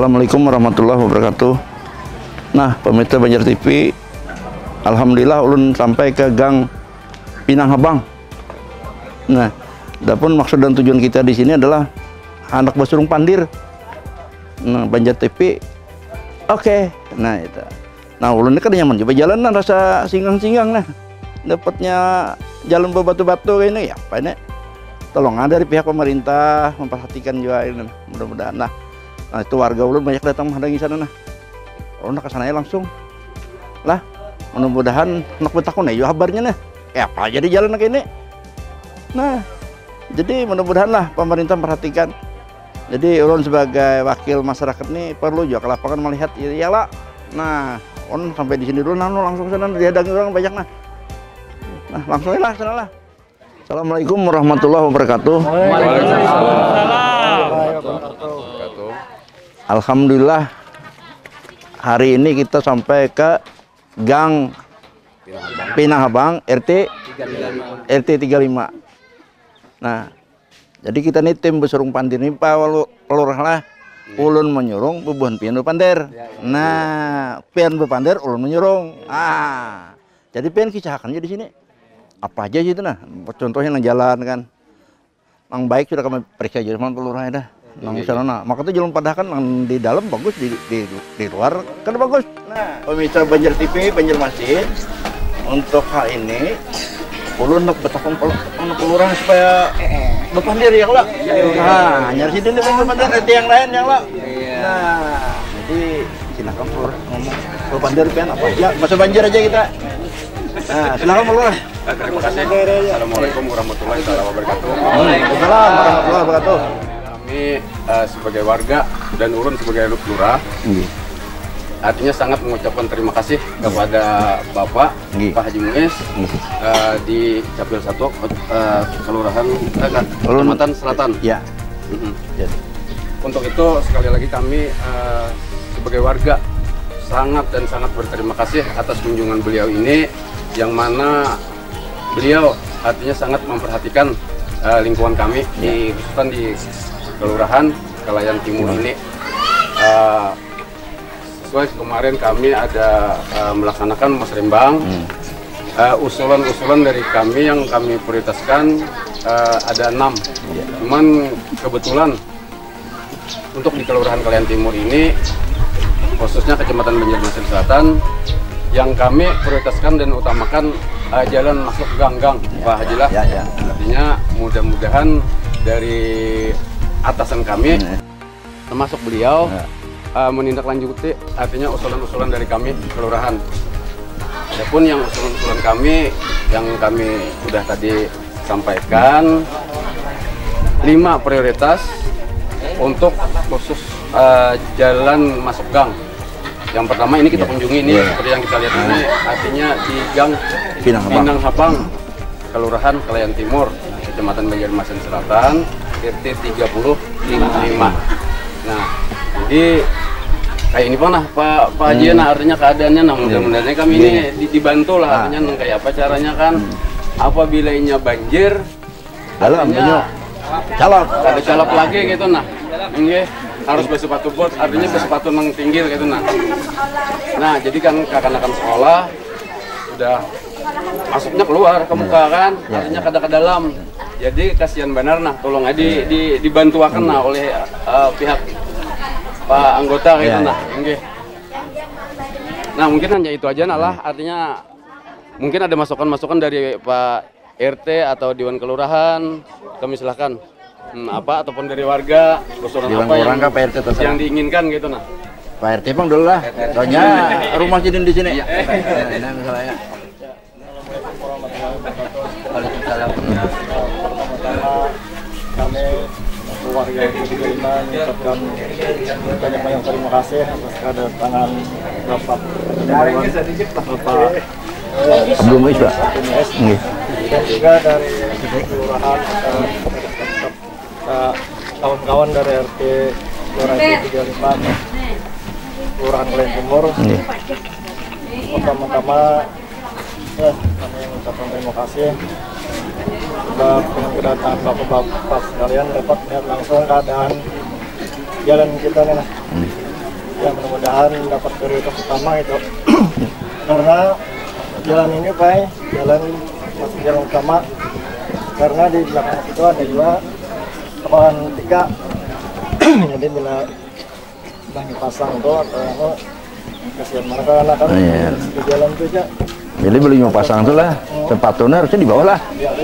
Assalamualaikum warahmatullahi wabarakatuh. Nah, pemirsa Banjar TV, alhamdulillah ulun sampai ke Gang Pinang Habang. Nah, adapun maksud dan tujuan kita di sini adalah anak Basurung Pandir. Nah, Banjar TV, oke. Nah, itu. Nah, ulun ini kan nyaman coba jalan, nah, rasa singgang-singgang nah. Dapatnya jalan berbatu-batu kayak ini, ya apa ini? Tolong dari pihak pemerintah memperhatikan juga ini, mudah-mudahan. Nah, itu warga ulun banyak datang menghadangi sana nah. Ulun ke sana langsung. Lah, mudah-mudahan anak betakun ya kabarnya nah. Apa jadi jalan kayak ini? Nah, jadi mudah-mudahan lah pemerintah memperhatikan. Jadi ulun sebagai wakil masyarakat nih perlu juga ke lapangan melihat iyalah. Nah, ulun sampai di sini dulu nah, langsung ke sana dihadangi orang banyak nah. Nah, langsung lah sana lah. Assalamualaikum warahmatullahi wabarakatuh. Alhamdulillah hari ini kita sampai ke Gang Pinang Habang RT 35. Nah, jadi kita nih tim Basurung Pandir nih Pak Lurah lah. Ulun menyurung bubuhan pian bepander. Nah, pian bepander ulun menyurung. Jadi pian kisahkan di sini. Apa aja sih itu nah? Contohnya yang jalan kan. Yang baik sudah kami periksa jadi mana Lurah dah. Nang sana nah, maka itu jalan padahkan yang di dalam bagus, di luar kan bagus. Nah, pemirsa Banjar TV, Banjarmasin, untuk hal ini ulun nak betapun pelurah supaya bepandir ya lah. Nah, nyari sini nih bepandir nanti yang lain yang lah. Nah, jadi silakan pelurah ngomong bepandir pian apa aja, masa banjir aja kita. Nah, silakan pelurah. Terima kasih. Assalamualaikum warahmatullahi wabarakatuh. Waalaikumsalam warahmatullahi wabarakatuh. Kami sebagai warga dan ulun sebagai lurah, artinya sangat mengucapkan terima kasih kepada Bapak Pak Haji Muiz di Capil 1 Kelurahan Kecamatan Selatan. Ya. Untuk itu sekali lagi kami sebagai warga sangat berterima kasih atas kunjungan beliau ini, yang mana beliau artinya sangat memperhatikan lingkungan kami khususnya di Kelurahan Kalayan Timur ini. Sesuai kemarin kami ada melaksanakan musrembang. Usulan-usulan dari kami yang kami prioritaskan ada 6. Cuman kebetulan untuk di Kelurahan Kalayan Timur ini, khususnya Kecamatan Banjarmasin Selatan, yang kami prioritaskan dan utamakan jalan masuk gang-gang, Pak Haji lah. Artinya mudah-mudahan dari atasan kami, termasuk beliau, menindaklanjuti artinya usulan-usulan dari kami kelurahan. Adapun yang usulan-usulan kami yang kami sudah tadi sampaikan, 5 prioritas untuk khusus jalan masuk gang. Yang pertama ini kita kunjungi ini seperti yang kita lihat ini, artinya di Gang Pinang Habang, Kelurahan Kalayan Timur, Kecamatan Banjarmasin Selatan, RT 35. Nah, jadi kayak ini nah Pak Haji, nah artinya keadaannya, nah mudah-mudahan kami ini dibantu lah, artinya kayak apa caranya kan, apabila ini banjir, artinya ada calap lagi gitu nah, ini harus bersepatu bot, artinya bersepatu nang pinggir gitu nah. Nah, jadi kan kakan-kakan sekolah udah masuknya keluar ke muka kan, artinya kada ke dalam. Jadi kasihan benar nah, tolong aja dibantuakan nah oleh pihak Pak anggota gitu nah. Nah, mungkin hanya itu aja nah lah, artinya mungkin ada masukan-masukan dari Pak RT atau Dewan Kelurahan, kami silahkan. Apa ataupun dari warga, usulan apa yang diinginkan gitu nah. Pak RT bang dulu lah, soalnya rumah jadi di sini. Nah, misalnya. Waalaikumsalam. Pertama-tama kami keluarga yang diterima mengucapkan banyak-banyak terima kasih atas kedatangan Bapak Abdul Muiz, Pak. Dan juga dari kelurahan kawan-kawan dari RT Kelurahan 35 Kelurahan Kalayan Timur. Pertama-tama kami mengucapkan terima kasih sebab dengan kedatangan bapak-bapak sekalian dapat melihat langsung keadaan jalan kita nih. Ya mudah-mudahan dapat prioritas utama itu. Karena jalan ini Pak, masih jalan utama. Karena di belakang itu ada juga lapangan 3. Jadi bila banyak pasang tuh atau kasihan mereka kan di jalan tuh aja. Jadi beli mau pasang tuh lah, sepatunya harusnya di bawah lah.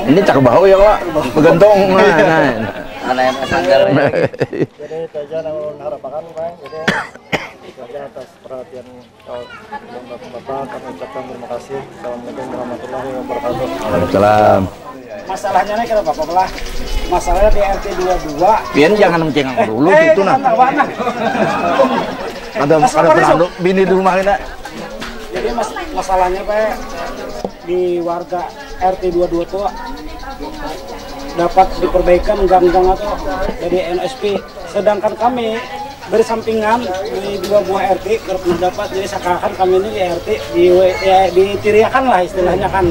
Ini cak bawah ya Pak, bergantung. Mana yang sandal ya? Jadi itu aja yang harapan Pak. Jadi itu aja atas perhatian bapak-bapak. Kami ucapkan terima kasih. Assalamualaikum warahmatullahi wabarakatuh. Waalaikumsalam. Masalahnya nih kenapa Pak lah? Masalahnya di RT 22. Pian jangan mencengeng dulu gitu nah. Ada penanduk bini di rumah kita. Jadi masalahnya Pak di warga RT 22 tuh dapat diperbaikan gang-gang atau dari NSP, sedangkan kami dari sampingan di 2 buah RT pernah dapat, jadi seakan kami ini di RT ditiriakan lah istilahnya kan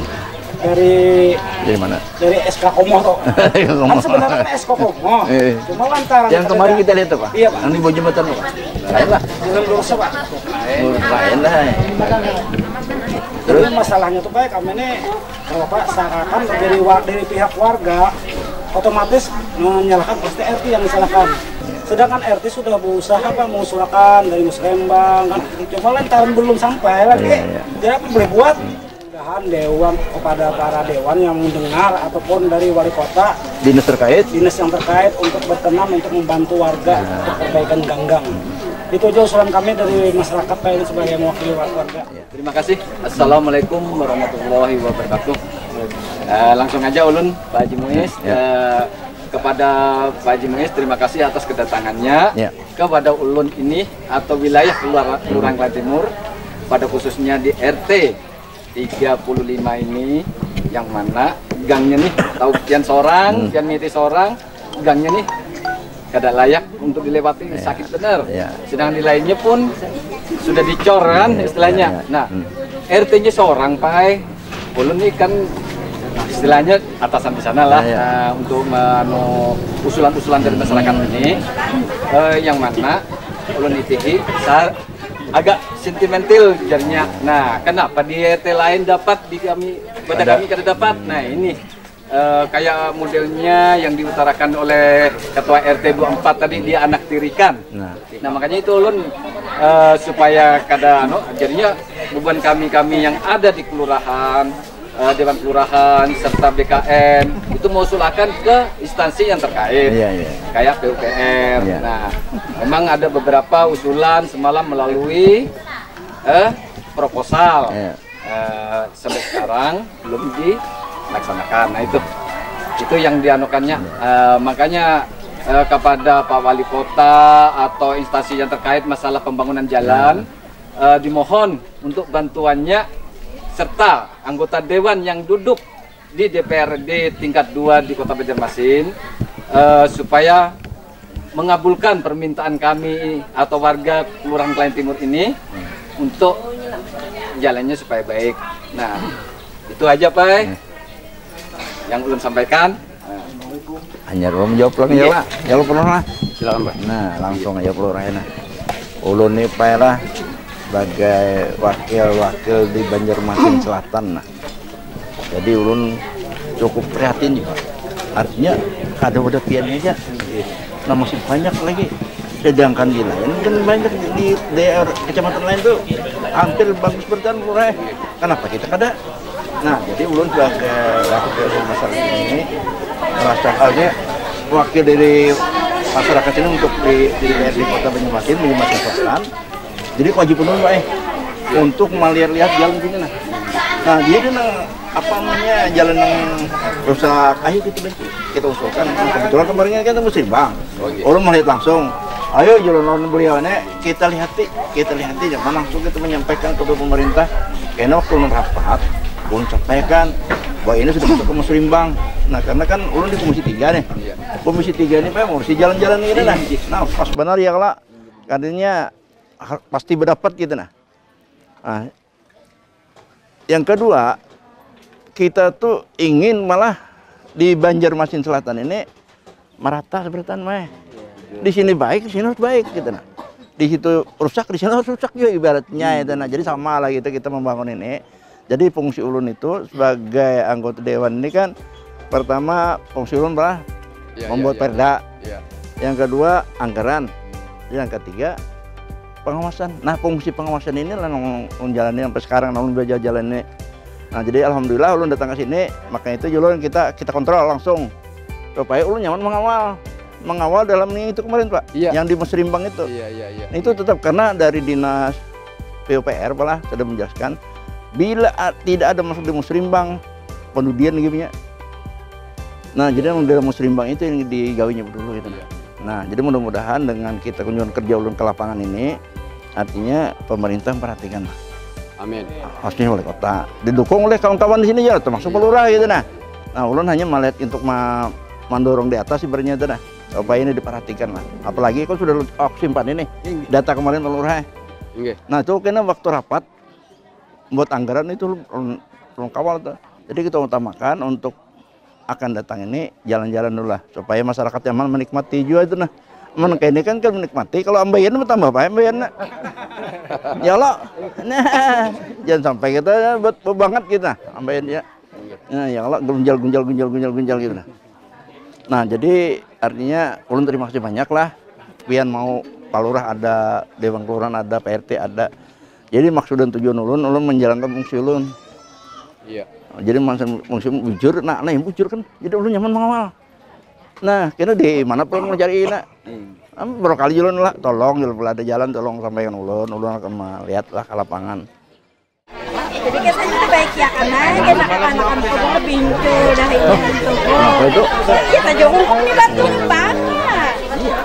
dari mana? Dari SK Komo tuh. Kan sebenarnya kan SK Komo. Cuma lantaran yang kemarin kita lihat tuh Pak. Iya Pak. Yang di bawah jembatan Pak. Lain lah. Jalan lurus Pak. Lain lah. Terus masalahnya tuh Pak, kami ini kalau Pak seakan dari pihak warga otomatis menyalahkan pasti RT yang disalahkan. Sedangkan RT sudah berusaha Pak mengusulkan dari Musrembang kan. Cuma lantaran belum sampai lagi. Jadi apa boleh buat? Dewan kepada para dewan yang mendengar ataupun dari wali kota dinas yang terkait untuk berkenan untuk membantu warga untuk perbaikan gang-gang. Itu aja usulan kami dari masyarakat Pak ini sebagai mewakili warga. Terima kasih. Assalamualaikum warahmatullahi wabarakatuh. Langsung aja ulun Pak Haji Muiz. Kepada Pak Haji Muiz, terima kasih atas kedatangannya kepada ulun ini atau wilayah Kelurahan Kelaten Timur, pada khususnya di RT 35 ini, yang mana gangnya nih tahu pian seorang, pian miti seorang, gangnya nih kada layak untuk dilewati, sakit bener. Sedang di lainnya pun sudah dicor kan istilahnya. Nah, RT-nya seorang Pak, ulun nih kan istilahnya atasan di sana lah untuk usulan-usulan dari masyarakat ini, yang mana ulun itihi agak sentimental jadinya. Nah, kenapa di RT lain dapat, di kami kami kada dapat? Nah, ini kayak modelnya yang diutarakan oleh ketua RT 24 tadi, dia anak tirikan. Nah, makanya itu ulun supaya kada jadinya beban kami yang ada di kelurahan, Dewan Kelurahan serta BKN itu mau usulkan ke instansi yang terkait, kayak PUPR. Nah, memang ada beberapa usulan semalam melalui proposal, sampai sekarang belum dilaksanakan. Nah, itu yang dianukannya. Makanya kepada Pak Wali Kota atau instansi yang terkait masalah pembangunan jalan, dimohon untuk bantuannya, serta anggota dewan yang duduk di DPRD tingkat 2 di Kota Banjarmasin, supaya mengabulkan permintaan kami atau warga Kelurahan Kelaten Timur ini untuk jalannya supaya baik. Nah, itu aja Pak yang ulun sampaikan. Hanya belum jawab lagi ya Pak. Jawab pernah. Silakan Pak. Nah, langsung aja pelurahnya. Ulun nih Pak lah sebagai wakil di Banjarmasin Selatan. Nah, jadi ulun cukup prihatin juga. Artinya ada udah piannya aja. Nah, masih banyak lagi. Sedangkan di lain kan banyak di daerah kecamatan lain tuh hampir bagus berjalan murah. Kenapa kita kada? Nah, jadi ulun sebagai wakil dari masyarakat ini merasa halnya wakil dari masyarakat ini untuk di DPRD Kota Banjarmasin Selatan. Jadi kewajiban ulun Pak untuk melihat jalan sini nah. Nah, dia kan apa namanya jalan yang rusak, ayo kita usulkan. Nah, kebetulan kemarin kan kita Musrembang. Ulun melihat langsung. Ayo jalan beliau ini kita lihati jangan langsung kita menyampaikan kepada pemerintah. Karena waktu ulun rapat, ulun sampaikan bahwa ini sudah masuk ke Musrembang. Nah, karena kan ulun di Komisi 3 nih. Komisi 3 ini Pak mesti jalan-jalan ini nah. Nah, pas benar ya kalau katanya pasti berdapat gitu nah. Nah, yang kedua, kita tuh ingin malah di Banjarmasin Selatan ini merata seperti Mah. Di sini baik, di sini harus baik gitu nah. di situ rusak, di sana rusak juga ibaratnya itu. Nah, jadi sama lah gitu kita membangun ini. Jadi fungsi ulun itu sebagai anggota dewan ini kan pertama fungsi ulun adalah membuat perda. Yang kedua anggaran. Yang ketiga pengawasan. Nah, fungsi pengawasan ini lah yang menjalani sampai sekarang, ulun belajar jalan ini. Nah, jadi alhamdulillah ulun datang ke sini, makanya itu ulun kita kontrol langsung supaya ulun nyaman mengawal dalam ini itu kemarin Pak, yang di Musrimbang itu. Itu tetap karena dari dinas PUPR malah sudah menjelaskan bila tidak ada masuk di Musrimbang pendudian gitu ya. Nah, jadi yang dalam Musrimbang itu yang digawinya dulu itu. Nah, jadi mudah-mudahan dengan kita kunjungan kerja ulun ke lapangan ini, artinya pemerintah memperhatikan. Amin. Khususnya oleh kota, didukung oleh kawan-kawan di sini ya, termasuk pelurah gitu nah. Nah, ulun hanya melihat untuk mendorong di atas ibaratnya itu nah, supaya ini diperhatikan lah. Apalagi kau sudah simpan ini data kemarin pelurah. Nah, itu kena waktu rapat buat anggaran itu belum kawal tuh. Jadi kita utamakan untuk akan datang ini jalan-jalan dulu lah supaya masyarakat nyaman menikmati juga itu nah. Kayak ini kan menikmati, kalau ambayan tambah apa ambayan ya Allah. Nah, jangan sampai kita buat banget kita ambayan ya. Nah, ya Allah gunjal gitu nah. Nah, jadi artinya ulun terima kasih banyak lah. Pian mau Pak Lurah ada, Dewan Kelurahan ada, PRT ada. Jadi maksud dan tujuan ulun menjalankan fungsi ulun. Iya. Jadi fungsi bujur, nah yang bujur kan, jadi ulun nyaman mengawal. Nah, kira di mana pun mencari nak. Berapa kali ulun lah, tolong kalau ada jalan tolong sampaikan ulun akan melihat lah ke lapangan. Jadi kita itu baik ya karena anak-anak itu pintu dah itu. Kita jongkok di batu banget.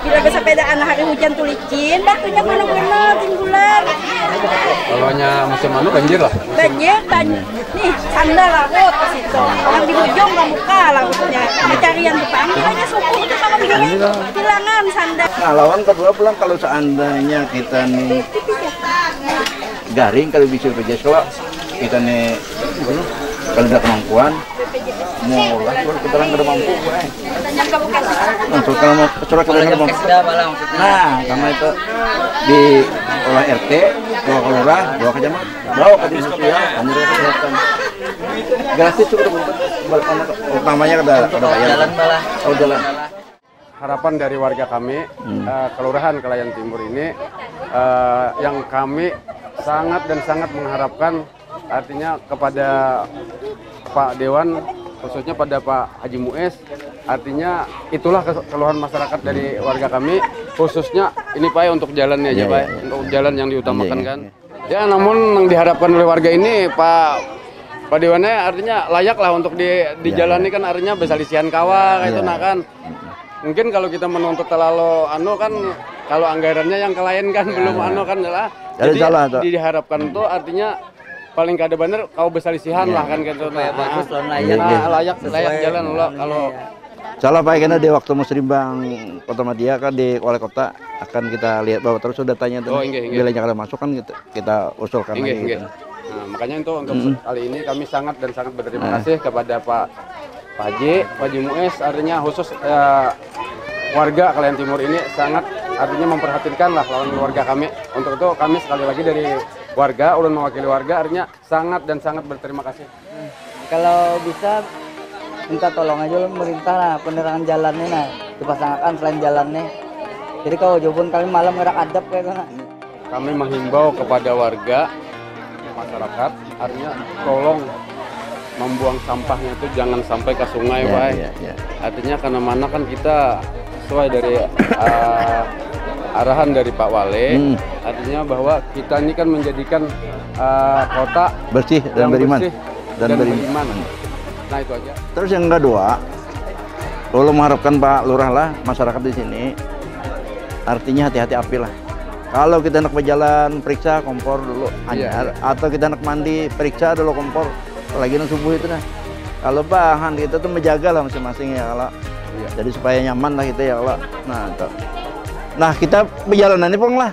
Bila bersepeda anak hari hujan tuh licin, batunya mana-mana tinggulan. Kalau musim anu banjir lah. Banjir. Nih sandal laut ke situ. Yang di ujung kamu kalah lautnya. Pencarian tuh hanya suku itu sama begini. Hilangan sandal. Nah, lawan kedua pulang kalau seandainya kita nih garing kalau bisa BPJS kalau kita nih kalau ada kemampuan mau lah kita orang tidak mampu untuk kalau surat kita mampu. Nah, karena itu di olah RT, bawa ke lurah, bawa ke camat, bawa ke dinas sosial, anjur kesehatan. Gratis cukup utamanya ada jalan malah. Oh, jalan. Harapan dari warga kami, Kelurahan Kelayan Timur ini, yang kami sangat mengharapkan artinya kepada Pak Dewan, khususnya pada Pak Haji Muiz, artinya itulah keluhan masyarakat dari warga kami, khususnya ini Pak untuk jalannya aja Pak, untuk jalan yang diutamakan kan. Ya, namun yang diharapkan oleh warga ini Pak Dewannya artinya layak lah untuk dijalani kan, artinya besalisian kawah itu nah kan. Mungkin kalau kita menuntut terlalu kan kalau anggarannya yang klien kan belum kan lah. Jadi diharapkan tuh artinya paling kada bener kau besalisihan lah kan gitu. Bagus layak jalan lah kalau salah Pak karena di waktu Musrimbang Kota Madia kan di wali kota akan kita lihat bahwa terus sudah tanya tuh wilayahnya kada masuk kan kita usulkan lagi. Gitu. Nah, makanya itu untuk kali ini kami sangat berterima kasih kepada Pak Haji Muiz, artinya khusus warga Kelayan Timur ini sangat artinya memperhatikan lah lawan warga kami. Untuk itu kami sekali lagi dari warga, ulun mewakili warga, artinya sangat berterima kasih. Kalau bisa minta tolong aja ulun pemerintah lah penerangan jalannya nah dipasangkan selain jalannya. Jadi kalau jauh kami malam ngerak adab kayak gitu. Kami menghimbau kepada warga masyarakat, artinya tolong membuang sampahnya itu jangan sampai ke sungai, Artinya karena mana kan kita sesuai dari arahan dari Pak Wale, artinya bahwa kita ini kan menjadikan kota bersih dan beriman. Nah, itu aja. Terus yang kedua, kalau mengharapkan Pak Lurah lah masyarakat di sini, artinya hati-hati api lah. Kalau kita hendak berjalan periksa kompor dulu, atau kita hendak mandi periksa dulu kompor. Lagi subuh itu nah, kalau bahan kita tuh menjaga lah masing-masing ya kalau, jadi supaya nyaman lah kita ya kalau, nah kita perjalanan ini pong lah.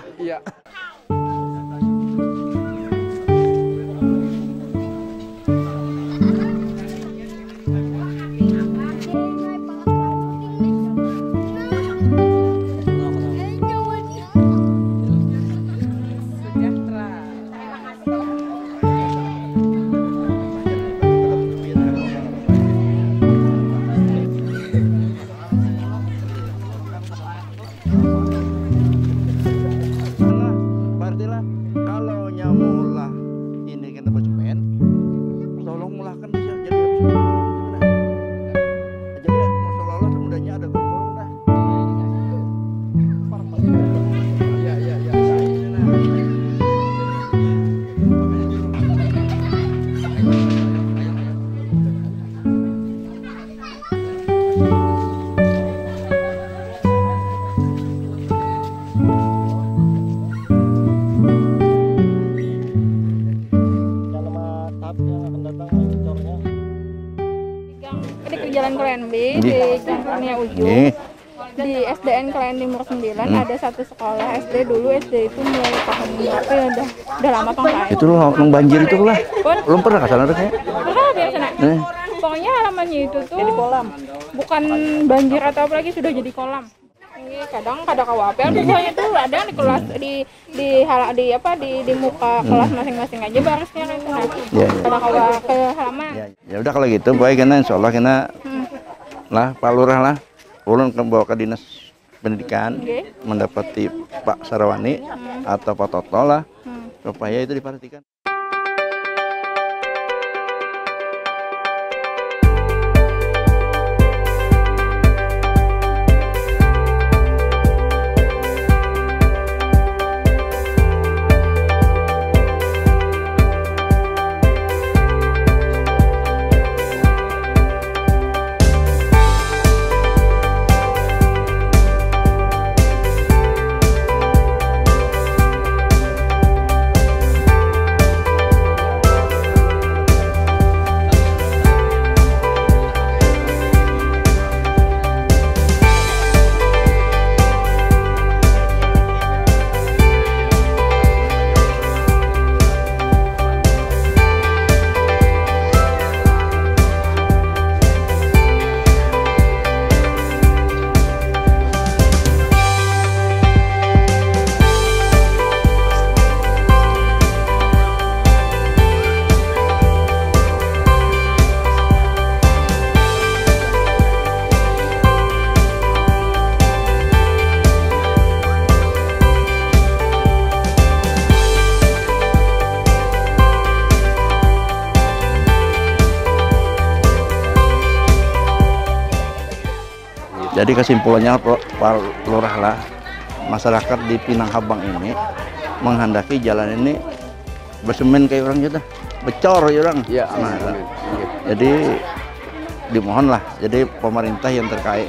Jambi di Kurnia Ujung. Di SDN Klien Timur 9 ada satu sekolah SD dulu, SD itu mulai tahun berapa ya, udah lama Kang. Itu loh yang banjir itu lah. Belum pernah ke sana kayak. Pernah biasa nak. Pokoknya halamannya itu tuh jadi kolam. Bukan banjir atau apalagi sudah jadi kolam. Kadang kada kawape pokoknya tuh ada di kelas di muka kelas masing-masing aja barusnya itu nah. Kada kawa ke halaman. Ya udah kalau gitu baik kena insyaallah kena lah Pak Lurah lah ulun bawa ke dinas pendidikan mendapati Pak Sarawani atau Pak Toto lah supaya itu diperhatikan. Jadi kesimpulannya Pak Lurah lah, masyarakat di Pinanghabang ini menghendaki jalan ini bersemen kayak orang gitu, becor ya orang. Ya, jadi dimohon lah, jadi pemerintah yang terkait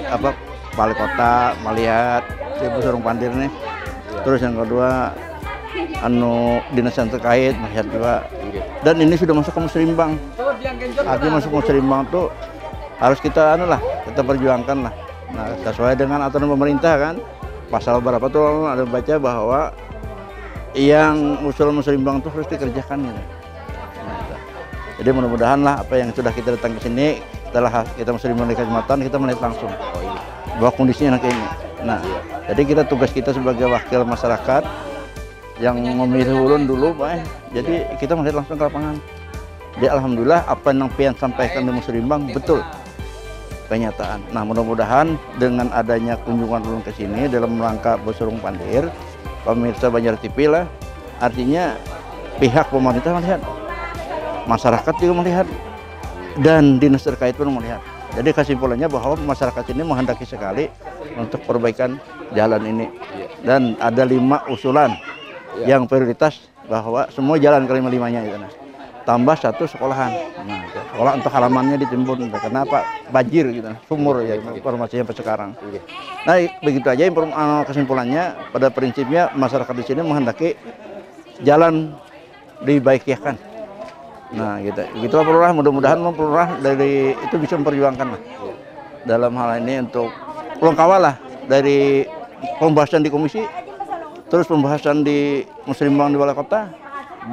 wali kota melihat si Busurung Pandir nih. Terus yang kedua dinas yang terkait melihat juga. Dan ini sudah masuk ke Muslimbang. Artinya masuk ke Muslimbang tuh harus kita kita perjuangkan lah. Nah, sesuai dengan aturan pemerintah kan, pasal berapa tuh ada baca bahwa yang usul Muslimbang tuh harus dikerjakan gitu. Nah, jadi mudah-mudahan lah apa yang sudah kita datang ke sini setelah kita Muslimbang di kecamatan kita melihat langsung bahwa kondisinya kayak ini. Nah, jadi kita tugas kita sebagai wakil masyarakat yang memilih ulun dulu, Pak. Jadi kita melihat langsung ke lapangan. Jadi alhamdulillah apa yang pian sampaikan di Muslimbang betul. Kenyataan. Nah, mudah-mudahan dengan adanya kunjungan ulun ke sini dalam rangka Busurung Pandir, pemirsa Banjar TV lah, artinya pihak pemerintah melihat, masyarakat juga melihat, dan dinas terkait pun melihat. Jadi kesimpulannya bahwa masyarakat ini menghendaki sekali untuk perbaikan jalan ini. Dan ada 5 usulan yang prioritas bahwa semua jalan kelima-limanya itu. Tambah 1 sekolahan. Nah, sekolah untuk halamannya ditimbun. Kenapa? Banjir gitu, sumur ya informasinya sampai sekarang. Nah, begitu aja kesimpulannya. Pada prinsipnya masyarakat di sini menghendaki jalan dibaikkan. Nah, gitu. Gitulah Pak Lurah. Mudah-mudahan Pak Lurah dari itu bisa memperjuangkan lah dalam hal ini untuk pulang kawal lah dari pembahasan di komisi, terus pembahasan di Muslimbang di Wali Kota,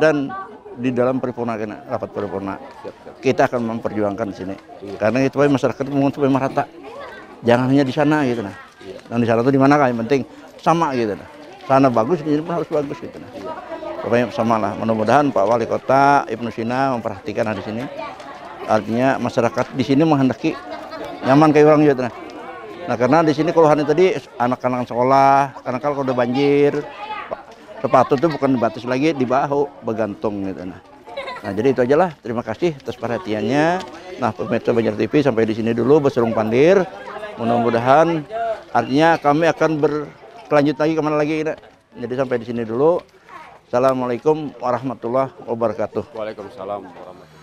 dan di dalam paripurna rapat paripurna kita akan memperjuangkan di sini karena itu masyarakat umum supaya merata, jangan hanya di sana gitu nah. Dan di sana tuh di mana kan yang penting sama gitu nah. Sana bagus di sini pun harus bagus gitu nah. Pokoknya sama lah. Mudah-mudahan Pak Wali Kota Ibnu Sina memperhatikan hal di sini. Artinya masyarakat di sini menghendaki nyaman kayak orang gitu nah. Nah, karena di sini keluhannya tadi anak-anak sekolah, karena kalau udah banjir sepatu itu bukan dibatis lagi di bahu, bergantung gitu nah. Nah, jadi itu aja lah. Terima kasih atas perhatiannya. Nah, pemirsa Banjar TV sampai di sini dulu Busurung Pandir. Mudah-mudahan artinya kami akan berlanjut lagi kemana lagi gitu. Jadi sampai di sini dulu. Assalamualaikum warahmatullahi wabarakatuh. Waalaikumsalam warahmatullahi.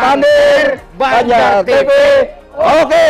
Pandir Banjar TV. Oke.